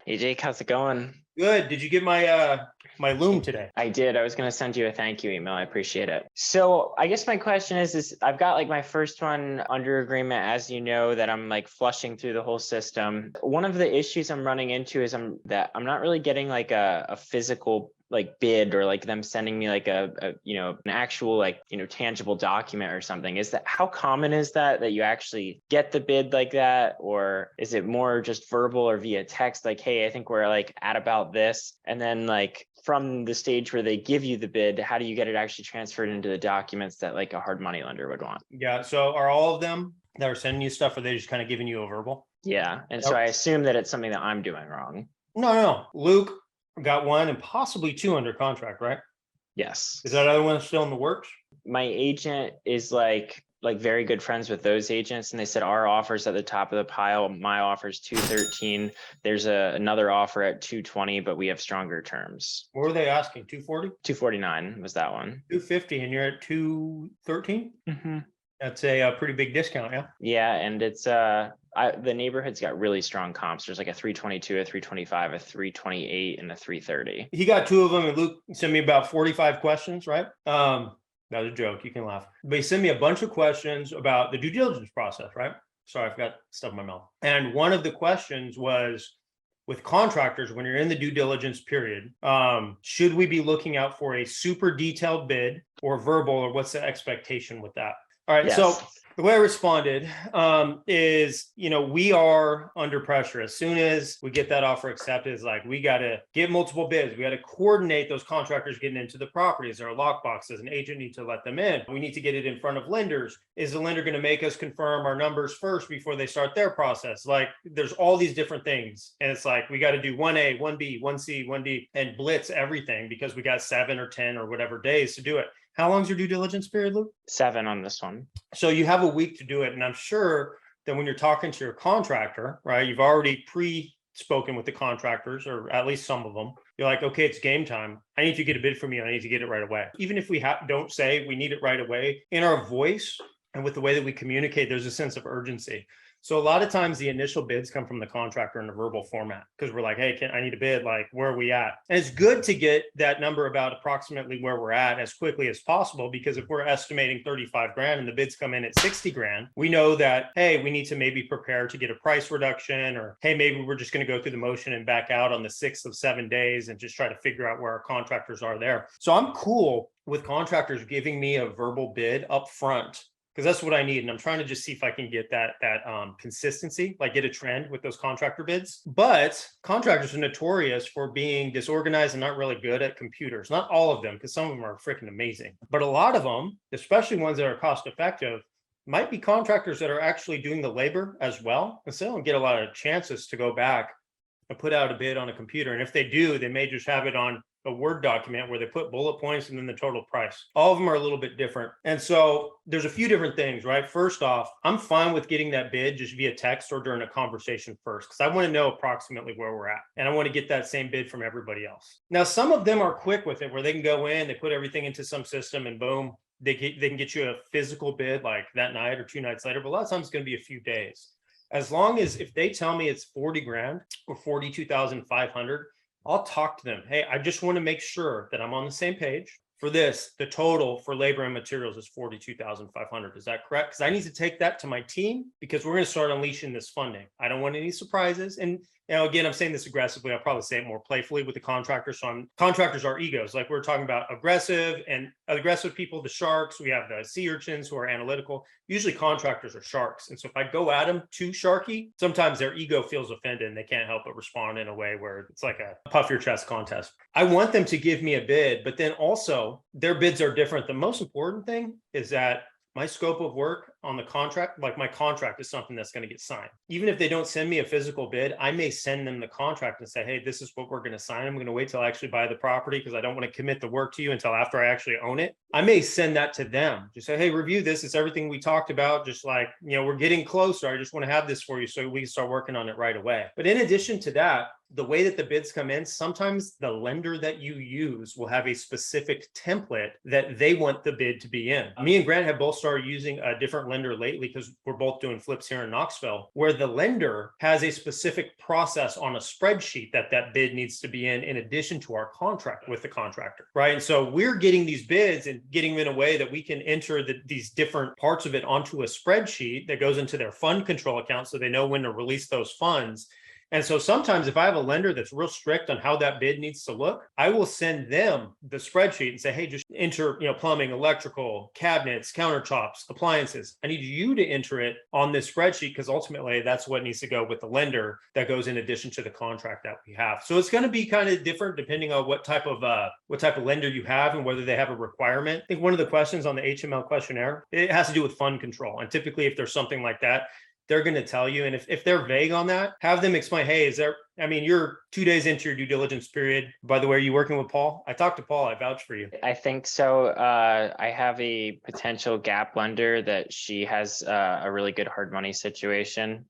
Hey Jake, how's it going? Good. Did you get my loom today? I did. I was going to send you a thank you email. I appreciate it. So I guess my question is I've got like my first one under agreement, as you know, that I'm like flushing through the whole system. One of the issues I'm running into is I'm not really getting like a physical like bid, or like them sending me like a an actual like tangible document or something. Is that, how common is that you actually get the bid like that, or is it more just verbal or via text, like, hey, I think we're like at about this, and then like from the stage where they give you the bid, how do you get it actually transferred into the documents that like a hard money lender would want? Yeah. So are all of them that are sending you stuff, are they just kind of giving you a verbal? Yeah, and so I assume that it's something that I'm doing wrong. No. Luke got one and possibly two under contract, right? Yes. Is that other one still in the works? My agent is like very good friends with those agents, and they said our offer's at the top of the pile. My offer's 213. There's another offer at 220, but we have stronger terms. What were they asking? 240? 249 was that one. 250, and you're at 213? Mm-hmm. That's a pretty big discount, yeah? Yeah, and it's the neighborhood's got really strong comps. There's like a 322, a 325, a 328, and a 330. He got two of them, and Luke sent me about 45 questions, right? That was a joke. You can laugh. But he sent me a bunch of questions about the due diligence process, right? Sorry, I've got stuff in my mouth. And one of the questions was, with contractors, when you're in the due diligence period, should we be looking out for a super detailed bid or verbal, or what's the expectation with that? All right. Yes. So the way I responded is, we are under pressure. As soon as we get that offer accepted, it's like, we got to get multiple bids. We got to coordinate those contractors getting into the properties. There are lockboxes. An agent needs to let them in. We need to get it in front of lenders. Is the lender going to make us confirm our numbers first before they start their process? Like, there's all these different things. And it's like, we got to do 1A, 1B, 1C, 1D, and blitz everything because we got 7 or 10 or whatever days to do it. How long is your due diligence period, Luke? 7 on this one. So you have a week to do it. And I'm sure that when you're talking to your contractor, right, you've already pre-spoken with the contractors, or at least some of them. You're like, okay, it's game time. I need to get a bid from you. I need to get it right away. Even if we don't say we need it right away, in our voice and with the way that we communicate, there's a sense of urgency. So a lot of times the initial bids come from the contractor in a verbal format, because we're like, hey, I need a bid, like, where are we at? And it's good to get that number about approximately where we're at as quickly as possible, because if we're estimating 35 grand and the bids come in at 60 grand, we know that, hey, we need to maybe prepare to get a price reduction, or hey, maybe we're just going to go through the motion and back out on the 6th of 7 days and just try to figure out where our contractors are there. So I'm cool with contractors giving me a verbal bid up front, because that's what I need. And I'm trying to just see if I can get that consistency, like get a trend with those contractor bids. But contractors are notorious for being disorganized and not really good at computers. Not all of them, because some of them are freaking amazing. But a lot of them, especially ones that are cost effective, might be contractors that are actually doing the labor as well. And so they don't get a lot of chances to go back and put out a bid on a computer. And if they do, they may just have it on a Word document where they put bullet points and then the total price. All of them are a little bit different. And so there's a few different things, right? First off, I'm fine with getting that bid just via text or during a conversation first, because I want to know approximately where we're at. And I want to get that same bid from everybody else. Now, some of them are quick with it, where they can go in, they put everything into some system, and boom, they can get you a physical bid like that night or 2 nights later. But a lot of times it's going to be a few days. As long as, if they tell me it's 40 grand or 42,500, I'll talk to them. Hey, I just want to make sure that I'm on the same page. For this, the total for labor and materials is 42,500. Is that correct? Because I need to take that to my team, because we're going to start unleashing this funding. I don't want any surprises. And again, I'm saying this aggressively. I'll probably say it more playfully with the contractors. So contractors are egos. Like we're talking about aggressive people, the sharks. We have the sea urchins who are analytical. Usually contractors are sharks. And so if I go at them too sharky, sometimes their ego feels offended and they can't help but respond in a way where it's like a puff your chest contest. I want them to give me a bid, but then also their bids are different. The most important thing is that my scope of work on the contract, like my contract is something that's going to get signed. Even if they don't send me a physical bid, I may send them the contract and say, hey, this is what we're going to sign. I'm going to wait till I actually buy the property, because I don't want to commit the work to you until after I actually own it. I may send that to them. Just say, hey, review this. It's everything we talked about. Just like, we're getting closer. I just want to have this for you so we can start working on it right away. But in addition to that, the way that the bids come in, sometimes the lender that you use will have a specific template that they want the bid to be in. Me and Grant have both started using a different lender lately, because we're both doing flips here in Knoxville, where the lender has a specific process on a spreadsheet that that bid needs to be in addition to our contract with the contractor, right? And so we're getting these bids and getting them in a way that we can enter these different parts of it onto a spreadsheet that goes into their fund control account so they know when to release those funds. And so sometimes if I have a lender that's real strict on how that bid needs to look, I will send them the spreadsheet and say, hey, just enter, plumbing, electrical, cabinets, countertops, appliances. I need you to enter it on this spreadsheet because ultimately that's what needs to go with the lender that goes in addition to the contract that we have. So it's going to be kind of different depending on what type of lender you have and whether they have a requirement. I think one of the questions on the HML questionnaire, it has to do with fund control. And typically if there's something like that, they're going to tell you. And if they're vague on that, have them explain, hey, you're 2 days into your due diligence period. By the way, are you working with Paul? I talked to Paul. I vouch for you. I think so. I have a potential gap lender that she has a really good hard money situation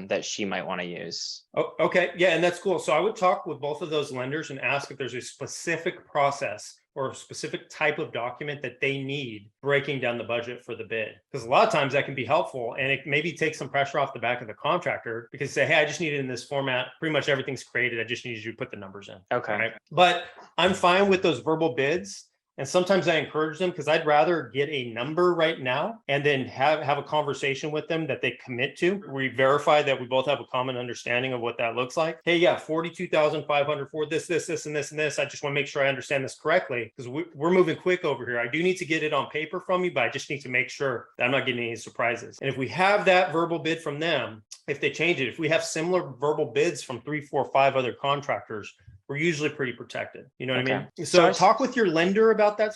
that she might want to use. Oh, okay. Yeah. And that's cool. So I would talk with both of those lenders and ask if there's a specific process or a specific type of document that they need breaking down the budget for the bid. Because a lot of times that can be helpful and it maybe takes some pressure off the back of the contractor because they say, hey, I just need it in this format. Pretty much everything's created. I just need you to put the numbers in. Okay. Right? But I'm fine with those verbal bids. And sometimes I encourage them because I'd rather get a number right now and then have a conversation with them that they commit to. We verify that we both have a common understanding of what that looks like. Hey, yeah, 42,500 for this, and this. I just want to make sure I understand this correctly because we're moving quick over here. I do need to get it on paper from you, but I just need to make sure that I'm not getting any surprises. And if we have that verbal bid from them, if they change it, if we have similar verbal bids from 3, 4, 5 other contractors, we're usually pretty protected. You know what I mean? So talk with your lender about that,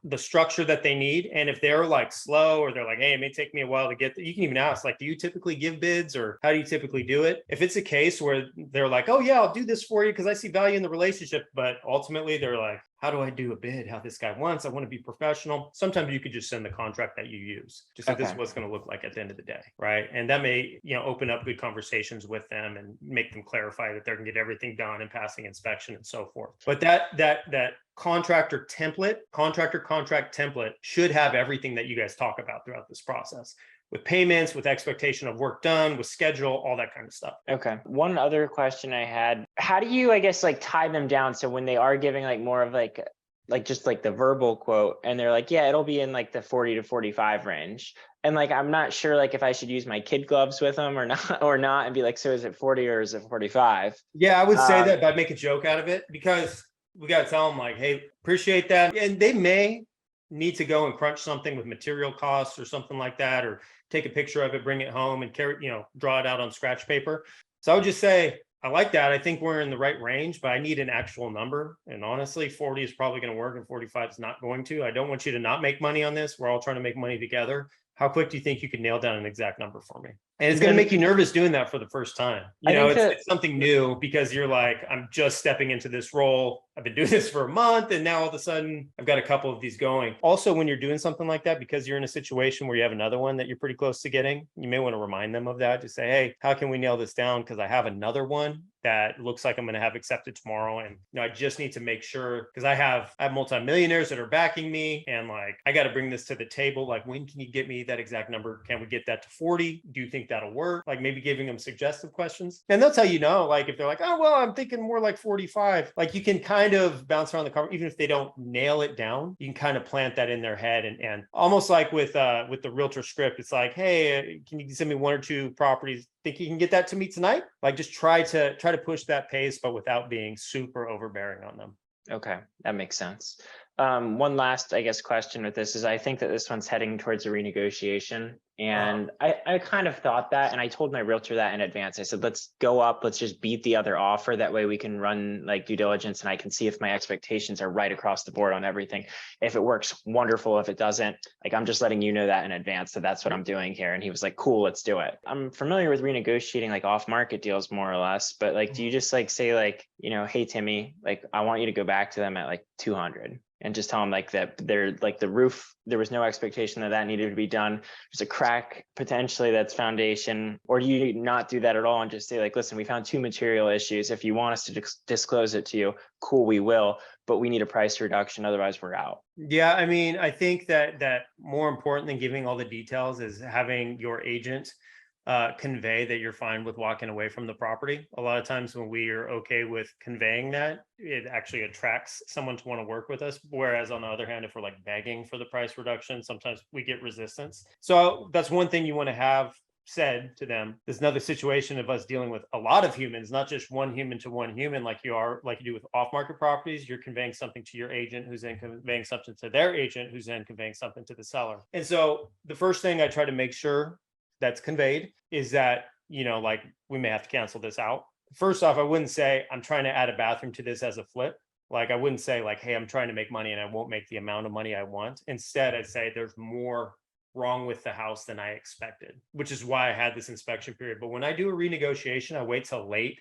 the structure that they need. And if they're like slow or they're like, hey, it may take me a while to get there, you can even ask, like, do you typically give bids or how do you typically do it? If it's a case where they're like, oh yeah, I'll do this for you because I see value in the relationship, but ultimately they're like, how do I do a bid? How this guy wants, I want to be professional. Sometimes you could just send the contract that you use. Just say this is what's going to look like at the end of the day. Right. And that may, open up good conversations with them and make them clarify that they're going to get everything done and passing inspection and so forth. But that contractor contract template should have everything that you guys talk about throughout this process. With payments, with expectation of work done, with schedule, all that kind of stuff. Okay. One other question I had, how do you, I guess, like tie them down? So when they are giving like more of like just like the verbal quote and they're like, yeah, it'll be in like the 40 to 45 range. And like, I'm not sure like if I should use my kid gloves with them or not and be like, so is it 40 or is it 45? Yeah, I would say that, but I'd make a joke out of it because we got to tell them like, hey, appreciate that. And they may need to go and crunch something with material costs or something like that, or take a picture of it, bring it home and draw it out on scratch paper. So I would just say, I like that. I think we're in the right range, but I need an actual number. And honestly, 40 is probably going to work and 45 is not going to. I don't want you to not make money on this. We're all trying to make money together. How quick do you think you could nail down an exact number for me? And it's going to make you nervous doing that for the first time. It's something new because you're like, I'm just stepping into this role. I've been doing this for a month and now all of a sudden I've got a couple of these going. Also, when you're doing something like that, because you're in a situation where you have another one that you're pretty close to getting, you may want to remind them of that. Just say, hey, how can we nail this down? Because I have another one that looks like I'm going to have accepted tomorrow. And I just need to make sure because I have multimillionaires that are backing me and like, I got to bring this to the table. Like, when can you get me that exact number? Can we get that to 40? Do you think that'll work? Like maybe giving them suggestive questions. And they'll tell like if they're like, oh, well, I'm thinking more like 45, like you can kind of bounce around the cover, even if they don't nail it down, you can kind of plant that in their head and almost like with the realtor script, it's like, hey, can you send me 1 or 2 properties? Think you can get that to me tonight? Like just try to push that pace, but without being super overbearing on them. Okay, that makes sense. One last, I guess, question with this is I think that this one's heading towards a renegotiation. And I kind of thought that, and I told my realtor that in advance. I said, let's go up, let's just beat the other offer. That way we can run like due diligence and I can see if my expectations are right across the board on everything. If it works, wonderful. If it doesn't, like, I'm just letting you know that in advance that that's what I'm doing here. And he was like, cool, let's do it. I'm familiar with renegotiating like off market deals more or less, but like, do you just like say like, hey, Timmy, like, I want you to go back to them at like 200. and just tell them like that they're like the roof, there was no expectation that that needed to be done. There's a crack potentially that's foundation, or do you not do that at all and just say like, listen, we found 2 material issues. If you want us to disclose it to you, cool, we will, but we need a price reduction. Otherwise we're out. Yeah, I mean, I think that more important than giving all the details is having your agent convey that you're fine with walking away from the property. A lot of times when we are okay with conveying that, it actually attracts someone to want to work with us. Whereas on the other hand, if we're like begging for the price reduction, sometimes we get resistance. So that's one thing you want to have said to them. There's another situation of us dealing with a lot of humans, not just one human to one human, like you do with off-market properties. You're conveying something to your agent, who's then conveying something to their agent, who's then conveying something to the seller. And so the first thing I try to make sure that's conveyed is that, like, we may have to cancel this out. First off, I wouldn't say I'm trying to add a bathroom to this as a flip. Like, I wouldn't say like, hey, I'm trying to make money and I won't make the amount of money I want. Instead, I'd say there's more wrong with the house than I expected, which is why I had this inspection period. But when I do a renegotiation, I wait till late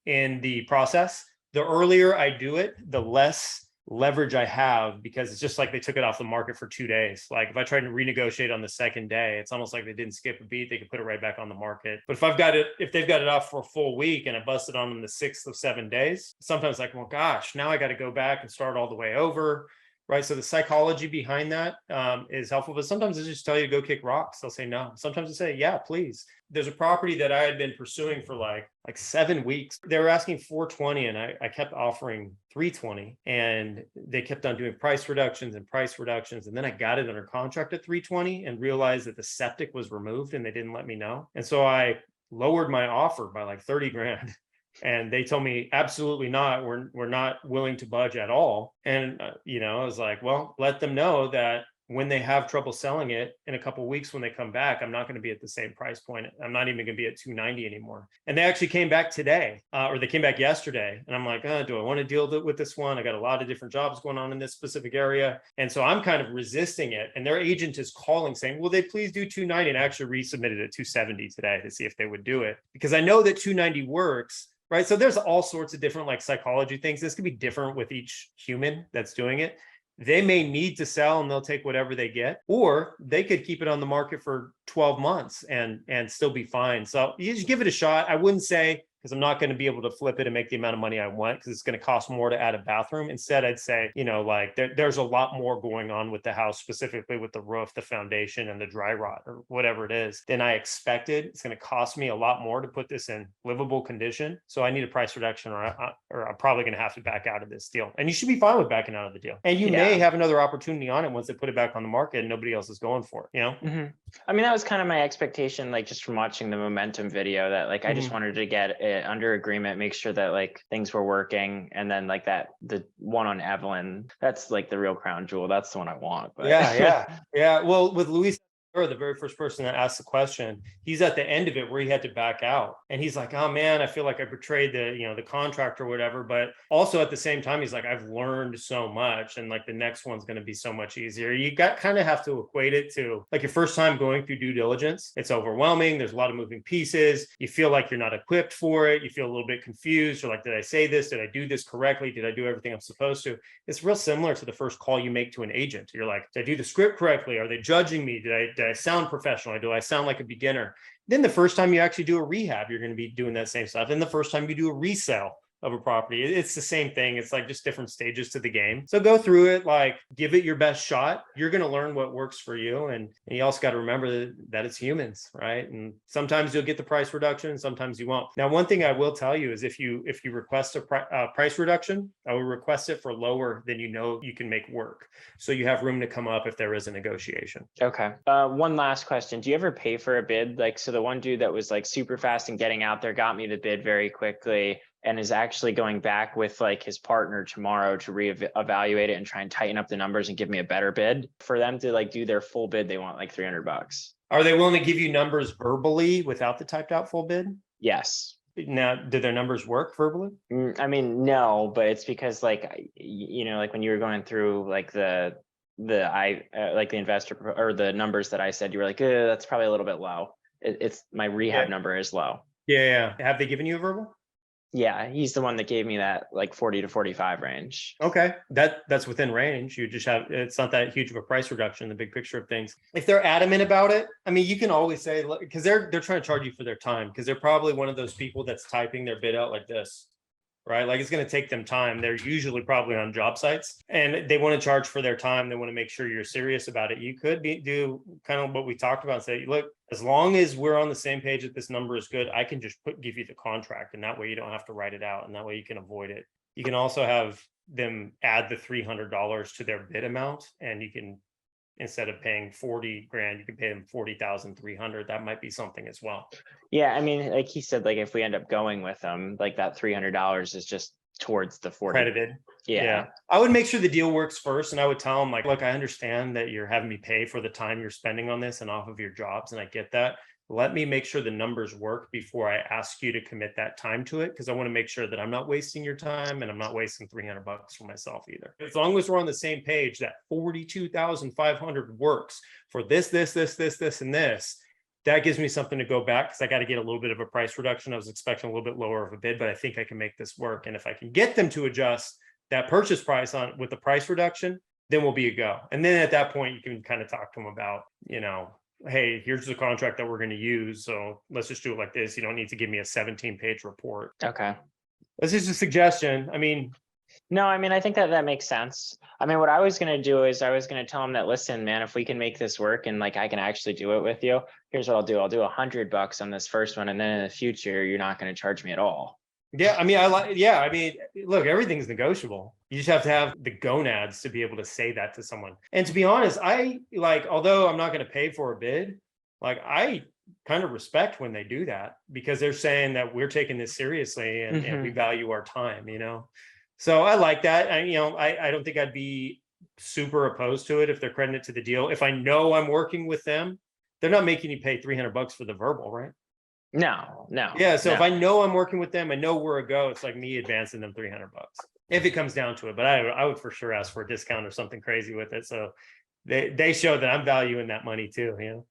in the process. The earlier I do it, the less leverage I have, because it's just like they took it off the market for 2 days. Like if I tried to renegotiate on the second day, it's almost like they didn't skip a beat. They could put it right back on the market. But if they've got it off for a full week and I busted on them the 6th of 7 days, sometimes like, well, gosh, now I got to go back and start all the way over. Right. So the psychology behind that is helpful, but sometimes they just tell you to go kick rocks. They'll say no. Sometimes they say, yeah, please. There's a property that I had been pursuing for like 7 weeks. They were asking 420 and I kept offering 320, and they kept on doing price reductions. And then I got it under contract at 320 and realized that the septic was removed and they didn't let me know. And so I lowered my offer by like 30 grand. And they told me, absolutely not. We're not willing to budge at all. And, I was like, well, let them know that when they have trouble selling it in a couple of weeks, when they come back, I'm not going to be at the same price point. I'm not even going to be at 290 anymore. And they actually came back today, or they came back yesterday. And I'm like, do I want to deal with this one? I got a lot of different jobs going on in this specific area. And so I'm kind of resisting it. And their agent is calling saying, will they please do 290? And I actually resubmitted at 270 today to see if they would do it, because I know that 290 works. Right. So there's all sorts of different like psychology things. This could be different with each human that's doing it. They may need to sell and they'll take whatever they get, or they could keep it on the market for 12 months and still be fine. So you just give it a shot. I wouldn't say, because I'm not going to be able to flip it and make the amount of money I want, because it's going to cost more to add a bathroom. Instead, I'd say, like there's a lot more going on with the house, specifically with the roof, the foundation, and the dry rot or whatever it is than I expected. It's going to cost me a lot more to put this in livable condition. So I need a price reduction, or I'm probably going to have to back out of this deal. And you should be fine with backing out of the deal. And you may have another opportunity on it once they put it back on the market and nobody else is going for it, Mm-hmm. I mean, that was kind of my expectation, like just from watching the momentum video, that like I just wanted to get it under agreement, make sure that like things were working. And then like the one on Evelyn, that's like the real crown jewel. That's the one I want. But. Yeah. Well, with Luis, the very first person that asked the question, he's at the end of it where he had to back out, and he's like, oh man, I feel like I betrayed the contract or whatever. But also at the same time, he's like, I've learned so much, and like the next one's going to be so much easier. You kind of have to equate it to like your first time going through due diligence. It's overwhelming. There's a lot of moving pieces. You feel like you're not equipped for it. You feel a little bit confused. You're like, did I say this? Did I do this correctly? Did I do everything I'm supposed to? It's real similar to the first call you make to an agent. You're like, did I do the script correctly? Are they judging me? Did I sound professional? Or do I sound like a beginner? Then the first time you actually do a rehab, you're going to be doing that same stuff. And the first time you do a resale of a property, it's the same thing. It's like just different stages to the game. So go through it, like give it your best shot. You're going to learn what works for you. And you also got to remember that it's humans, right? And sometimes you'll get the price reduction, sometimes you won't. Now, one thing I will tell you is if you request a price reduction, I will request it for lower than you can make work. So you have room to come up if there is a negotiation. Okay. One last question. Do you ever pay for a bid? Like, so the one dude that was like super fast and getting out there got me the bid very quickly, and is actually going back with like his partner tomorrow to reevaluate it and try and tighten up the numbers and give me a better bid. For them to like do their full bid, they want like $300. Are they willing to give you numbers verbally without the typed out full bid? Yes. Now, do their numbers work verbally? I mean, no, but it's because like, like when you were going through like like the investor or the numbers that I said, you were like, that's probably a little bit low. It's my rehab number is low. Yeah. Have they given you a verbal? Yeah, he's the one that gave me that like 40 to 45 range. Okay, that's within range. You just have, it's not that huge of a price reduction in the big picture of things. If they're adamant about it, I mean, you can always say, because they're trying to charge you for their time, because they're probably one of those people that's typing their bid out like this, right? Like it's going to take them time. They're usually probably on job sites and they want to charge for their time. They want to make sure you're serious about it. You could do kind of what we talked about and say, look, as long as we're on the same page that this number is good, I can just give you the contract. And that way you don't have to write it out. And that way you can avoid it. You can also have them add the $300 to their bid amount. And you can, instead of paying 40 grand, you can pay them 40,300. That might be something as well. Yeah, I mean, like he said, like if we end up going with them, like that $300 is just towards the 40. Credited. Yeah. I would make sure the deal works first. And I would tell them like, look, I understand that you're having me pay for the time you're spending on this and off of your jobs. And I get that. Let me make sure the numbers work before I ask you to commit that time to it. Cause I want to make sure that I'm not wasting your time and I'm not wasting $300 for myself either. As long as we're on the same page, that 42,500 works for this, and this. That gives me something to go back because I got to get a little bit of a price reduction. I was expecting a little bit lower of a bid, but I think I can make this work. And if I can get them to adjust that purchase price on with the price reduction, then we'll be a go. And then at that point, you can kind of talk to them about, hey, here's the contract that we're going to use. So let's just do it like this. You don't need to give me a 17-page report. Okay. This is a suggestion. I mean, no, I mean, I think that makes sense. I mean, what I was going to do is I was going to tell him that, listen, man, if we can make this work and like, I can actually do it with you, here's what I'll do. I'll do $100 on this first one. And then in the future, you're not going to charge me at all. Yeah. I mean, look, everything's negotiable. You just have to have the gonads to be able to say that to someone. And to be honest, although I'm not going to pay for a bid, like I kind of respect when they do that because they're saying that we're taking this seriously and we value our time, So I like that. I don't think I'd be super opposed to it if they're crediting it to the deal. If I know I'm working with them, they're not making you pay $300 for the verbal, right? No. Yeah. So if I know I'm working with them, I know we're a go. It's like me advancing them $300 if it comes down to it. But I would for sure ask for a discount or something crazy with it. So they show that I'm valuing that money too.